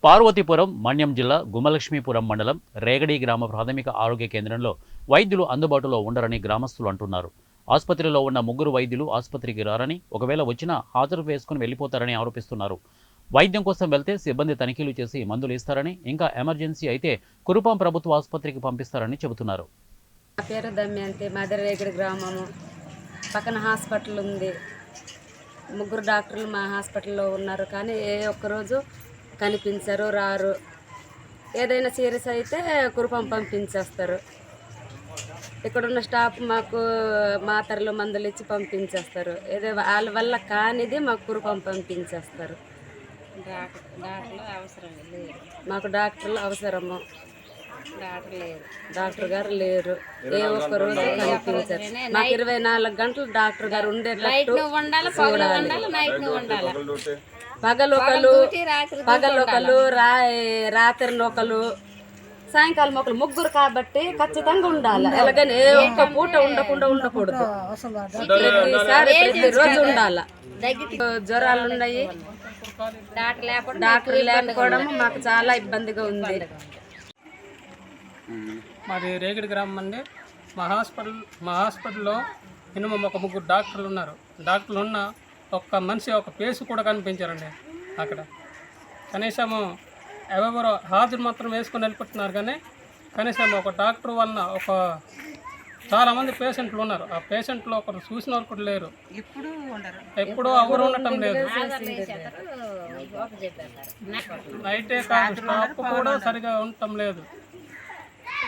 పార్వతీపురం మన్యం జిల్లా గుమలక్ష్మీపురం మండలం రేగడి గ్రామ ప్రాథమిక ఆరోగ్య కేంద్రంలో వైద్యులు అందుబాటులో ఉండరని గ్రామస్తులు అంటున్నారు. ఆసుపత్రిలో ఉన్న 3 వైద్యులు ఆసుపత్రికి రారని, ఒకవేళ వచ్చినా హాజరు వేసుకుని వెళ్లిపోతారని ఆరోపిస్తున్నారు. వైద్యం కోసం వెళ్తే సిబ్బంది తనిఖీలు చేసి మందులు ఇస్తారని, ఇంకా ఎమర్జెన్సీ అయితే కురుపాం ప్రభుత్వ ఆసుపత్రికి పంపిస్తారని చెబుతున్నారు. నా పేరు దమ్యంతి, మాది రేగడి గ్రామము. పక్కన హాస్పిటల్ ఉంది. 3 డాక్టర్లు మా హాస్పిటల్లో ఉన్నారు, కానీ ఏ ఒక్కరోజు కనిపించరు, రారు. ఏదైనా సీరియస్ అయితే కురుపాం పంపించేస్తారు. ఇక్కడున్న స్టాఫ్ మాకు మాత్రలు మందులు ఇచ్చి పంపించేస్తారు. ఏదో వాళ్ళ వల్ల కానిది మాకు కురుపాం పంపించేస్తారు. మాకు డాక్టర్లు అవసరము. డాక్టర్ గారు లేరు, ఏ ఒక్క రోజు కనిపించారు. మాకు 24 గంటలు డాక్టర్ గారు ఉండేటట్టు పగలొకలు రాత్రి ఒకరు సాయంకాలం ఒకరు 3 కాబట్టి ఖచ్చితంగా ఉండాలి. ఎలాగని ఏ ఒక్క పూట ఉండకూడదు. ప్రతిరోజు ఉండాలి. జ్వరాలు ఉన్నాయి, డాక్టర్ లేకపోవడం మాకు చాలా ఇబ్బందిగా ఉంది. మాది రేగడి గ్రామం అండి. మా హాస్పిటల్లో మినిమం ఒక 3 డాక్టర్లు ఉన్నారు. డాక్టర్లు ఉన్న ఒక్క మనిషి ఒక పేసు కూడా కనిపించారండి. అక్కడ కనీసము ఎవరెవరో హాజరు మాత్రం వేసుకొని వెళ్ళిపోతున్నారు, కానీ కనీసం ఒక డాక్టర్ వలన చాలామంది పేషెంట్లు ఉన్నారు. ఆ పేషెంట్లో ఒకరు చూసిన వారు కూడా లేరు, ఎప్పుడూ ఎవరు ఉండటం లేదు. నైటే కాదు, స్టాఫ్ కూడా సరిగా ఉండటం లేదు.